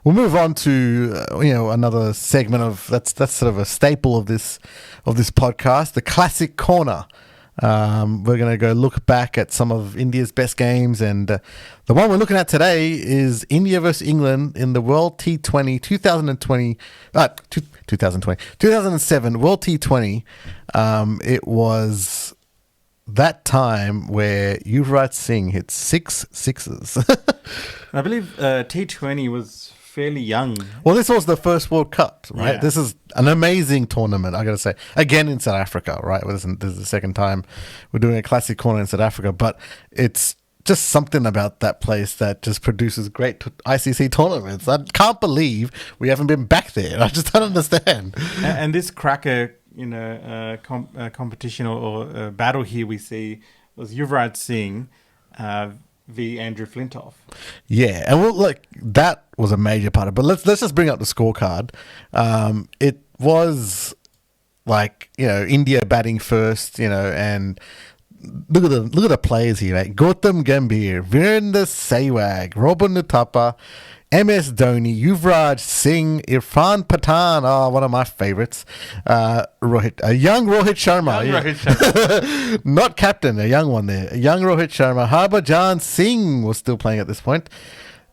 we'll move on to another segment of that's sort of a staple of this podcast, the classic corner. We're going to go look back at some of India's best games, and the one we're looking at today is India versus England in the World T20 2007 World T20. It was that time where Yuvraj Singh hit 6 sixes. I believe T20 was fairly young. Well, this was the first World Cup, right? Yeah. This is an amazing tournament, I got to say. Again, in South Africa, right? This is the second time we're doing a classic corner in South Africa, but it's just something about that place that just produces great ICC tournaments. I can't believe we haven't been back there. I just don't understand. And this cracker, competition or battle here we see was Yuvraj Singh v. Andrew Flintoff. Yeah, and that was a major part of it. But let's just bring up the scorecard. It was India batting first, and look at the players here, right? Gautam Gambhir, Virender Sehwag, Robin Uthappa, MS Dhoni, Yuvraj Singh, Irfan Pathan, one of my favourites, young Rohit Sharma, not captain, a young one there, a young Rohit Sharma, Harbhajan Singh was still playing at this point.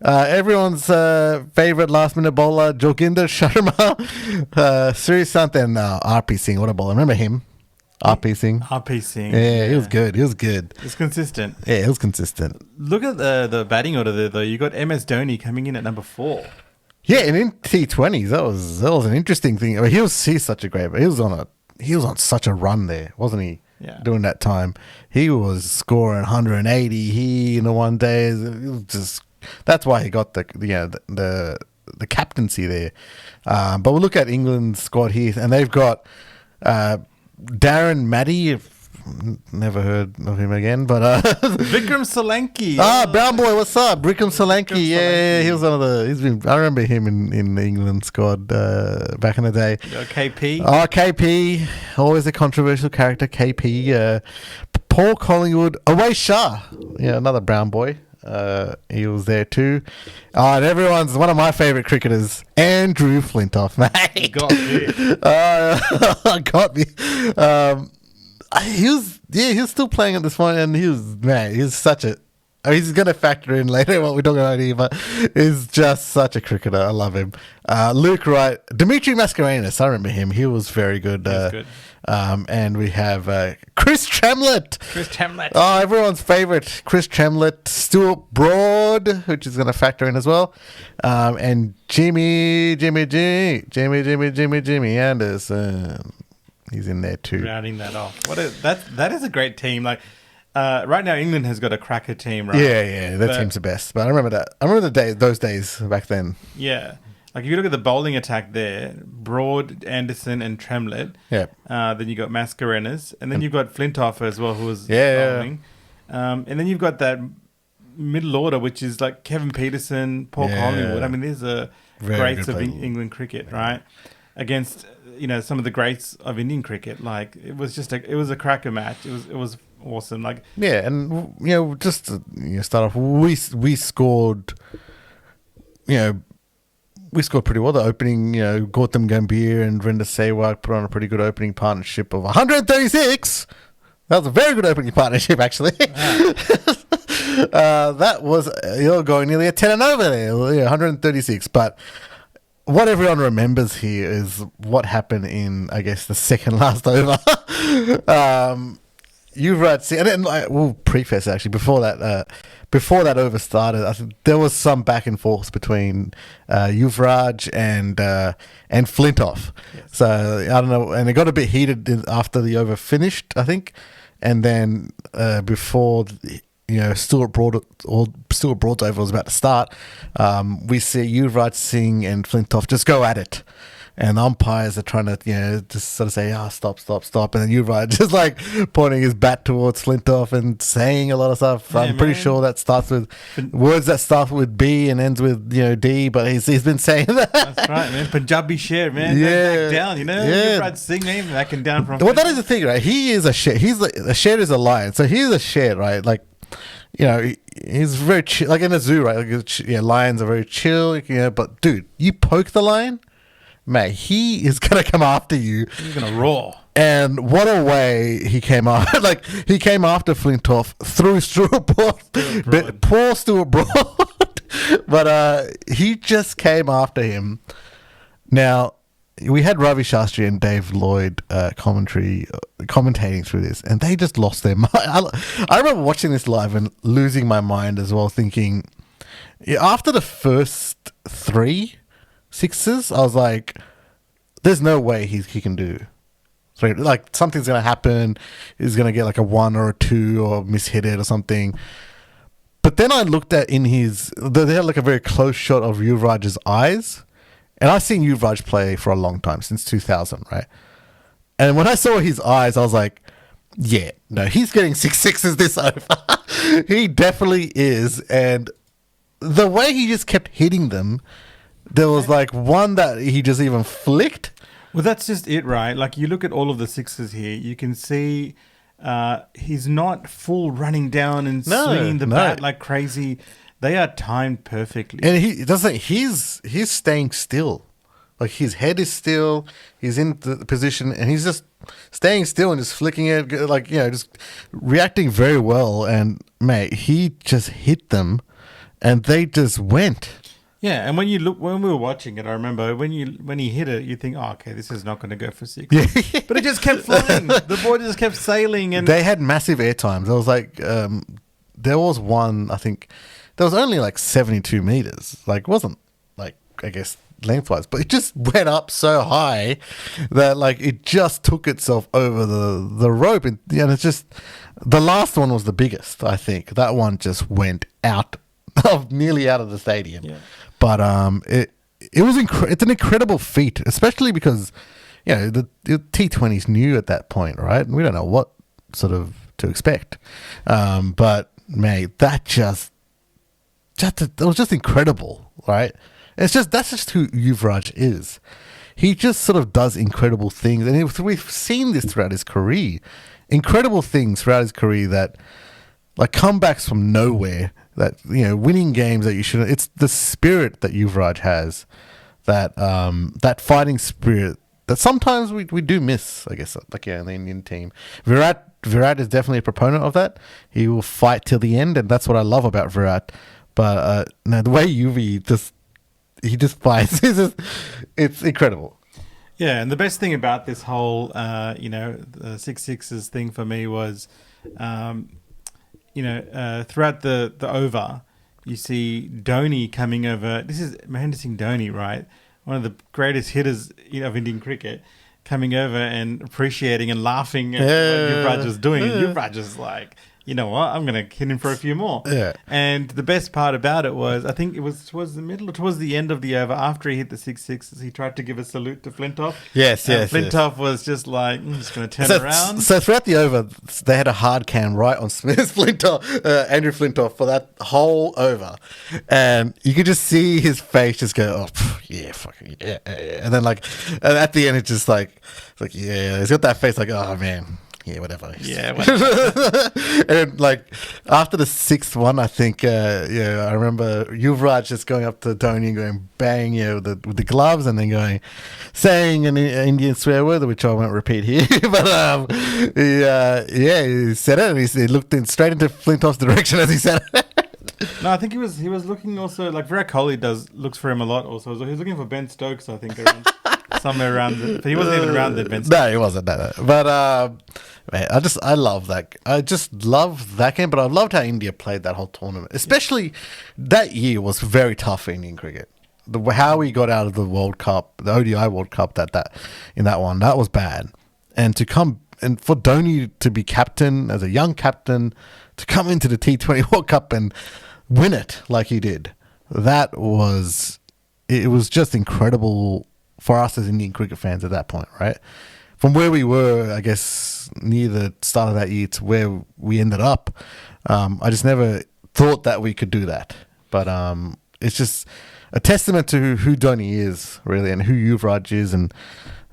Everyone's favourite last minute bowler, Joginder Sharma, Srisant, and RP Singh, what a bowler, remember him? RP Singh. Yeah, he was good. It's consistent. Yeah, he was consistent. Look at the batting order there, though. You got MS Dhoni coming in at number 4. Yeah, and in T20s, that was an interesting thing. I mean, he's such a great. He was on such a run there, wasn't he? Yeah. During that time, he was scoring 180. In the one day, it was just that's why he got the captaincy there. But we'll look at England's squad here, and they've got. Darren Maddy, never heard of him again, but Vikram Solanki. Brown boy, what's up? Vikram Solanki, yeah, he was one of the. I remember him in the England squad back in the day. KP. KP, always a controversial character. KP, Paul Collingwood, Awais Shah, another brown boy. He was there too. And everyone's one of my favourite cricketers, Andrew Flintoff, mate. Got me. He was still playing at this point, and he's such a. He's going to factor in later what we're talking about here, but he's just such a cricketer. I love him. Luke Wright, Dimitri Mascarenhas, I remember him. He was very good. He was good. And we have Chris Tremlett. Oh, everyone's favourite. Chris Tremlett. Stuart Broad, which is going to factor in as well. And Jimmy Anderson. He's in there too. Rounding that off. That is a great team. Right now, England has got a cracker team, right? Yeah, that team's the best. But I remember that. I remember those days back then. Yeah. If you look at the bowling attack there, Broad, Anderson, and Tremlett. Yeah. Then you got Mascarenhas, and then you've got Flintoff as well, who was bowling. And then you've got that middle order, which is like Kevin Peterson, Paul Collingwood. I mean, these are greats of England cricket, right? Against some of the greats of Indian cricket. It was just a cracker match. It was awesome. And just to start off, we scored. We scored pretty well. The opening, Gautam Gambhir and Virender Sehwag put on a pretty good opening partnership of 136. That was a very good opening partnership, actually. Wow. That was going nearly a 10 and over there, 136. But what everyone remembers here is what happened in, I guess, the second last over. Yuvraj Singh, and then we'll preface actually before that over started. I think there was some back and forth between Yuvraj and Flintoff. Yes. So I don't know, and it got a bit heated after the over finished, I think, and then before Stuart Broad's over was about to start, we see Yuvraj Singh and Flintoff just go at it. And umpires are trying to, just sort of say, stop. And then Yuvraj just pointing his bat towards Flintoff and saying a lot of stuff. Yeah, I'm pretty sure that starts with words that start with B and ends with, D, but he's been saying that. That's right, man. Punjabi sher, man. Yeah. Don't back down, Yeah. Yuvraj Singh, man, backing down from... Well, that is the thing, right? He is a sher. A sher is a lion. So he's a sher, right? you know, he's very chill, like in a zoo, right? Like, yeah, lions are very chill, you know, but dude, you poke the lion, mate, he is going to come after you. He's going to roar. And what a way he came after. Like, he came after Flintoff through Stuart Broad. Poor Stuart Broad. But he just came after him. Now, we had Ravi Shastri and Dave Lloyd commentating through this, and they just lost their mind. I remember watching this live and losing my mind as well, thinking, after the first 3 sixes, I was like, there's no way he can do. Like, something's going to happen. He's going to get like a 1 or a 2 or mishit it or something. But then I looked at they had like a very close shot of Yuvraj's eyes. And I've seen Yuvraj play for a long time, since 2000, right? And when I saw his eyes, I was like, yeah, no, he's getting 6 sixes this over. He definitely is. And the way he just kept hitting them, there was like one that he just even flicked. Well, that's just it, right? Like, you look at all of the sixes here, you can see he's not full running down and swinging the bat like crazy. They are timed perfectly. And he's staying still. Like, his head is still, he's in the position, and he's just staying still and just flicking it, like, you know, just reacting very well. And, mate, he just hit them, and they just went. Yeah, and when we were watching it, I remember when he hit it, you think, oh, okay, this is not going to go for 6. Yeah. But it just kept flying. The ball just kept sailing. And they had massive air times. There was like, there was one, I think, there was only like 72 meters. Like, it wasn't like, I guess, lengthwise, but it just went up so high that like it just took itself over the rope. And it's just, the last one was the biggest, I think. That one just went out nearly out of the stadium. Yeah. But it was it's an incredible feat, especially because, you know, the T20's new at that point, right? And we don't know what sort of to expect. But mate, it was just incredible, right? That's just who Yuvraj is. He just sort of does incredible things, and we've seen this throughout his career. Incredible things throughout his career that, like, comebacks from nowhere. That, you know, winning games that you shouldn't. It's the spirit that Yuvraj has, that fighting spirit that sometimes we do miss, I guess, like, yeah, in the Indian team. Virat is definitely a proponent of that. He will fight till the end, and that's what I love about Virat. But no, the way he just fights, it's incredible. Yeah, and the best thing about this whole, the 6 sixes thing for me was, throughout the over, you see Dhoni coming over. This is Mahendra Singh Dhoni, right? One of the greatest hitters of Indian cricket, coming over and appreciating and laughing at what Yuvraj was doing. And Yuvraj is like, you know what, I'm going to hit him for a few more. Yeah. And the best part about it was, I think it was towards the middle or towards the end of the over, after he hit the 6 sixes, he tried to give a salute to Flintoff. Yes. Flintoff was just like, I'm just going to turn around. So throughout the over, they had a hard cam right on Smith's Andrew Flintoff, for that whole over. And you could just see his face just go, oh, yeah, fucking yeah. And then, like, at the end, it's just like, yeah, he's got that face like, oh, man. Yeah, whatever. Yeah, whatever. And like after the 6th one, I think, I remember Yuvraj just going up to Dhoni and going bang, with the gloves, and then saying an Indian swear word, which I won't repeat here. But he said it, and he looked straight into Flintoff's direction as he said it. No, I think he was looking also, like Virat Kohli looks for him a lot also. So he was looking for Ben Stokes, I think, somewhere around it. But he wasn't even around then, Ben Stokes. No, he wasn't. No. But man, I love that. I just love that game. But I loved how India played that whole tournament. Especially that year was very tough for Indian cricket. How we got out of the World Cup, the ODI World Cup, in that one, that was bad. And for Dhoni to be captain, as a young captain, to come into the T20 World Cup and win it like he did, it was just incredible for us as Indian cricket fans at that point, right? From where we were, I guess, near the start of that year to where we ended up, I just never thought that we could do that. But it's just a testament to who Dhoni is, really, and who Yuvraj is, and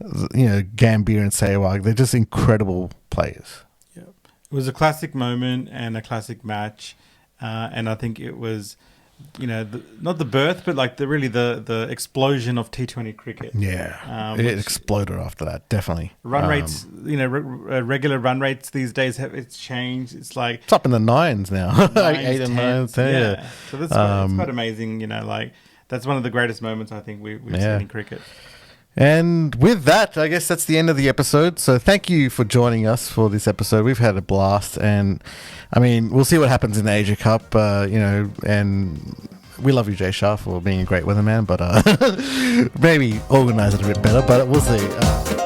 Gambhir and Sehwag. They're just incredible players. Yeah, it was a classic moment and a classic match. and I think it was, not the birth, but like the explosion of T20 cricket. Yeah, it exploded after that, definitely. Run rates, regular run rates these days it's changed. It's like it's up in the 9s now, like 8 and 9s. Yeah, so that's quite amazing. That's one of the greatest moments I think we've seen in cricket. And with that, I guess that's the end of the episode. So thank you for joining us for this episode. We've had a blast, and I mean, we'll see what happens in the Asia Cup, and we love you, Jay Shah, for being a great weatherman, but maybe organise it a bit better, but we'll see.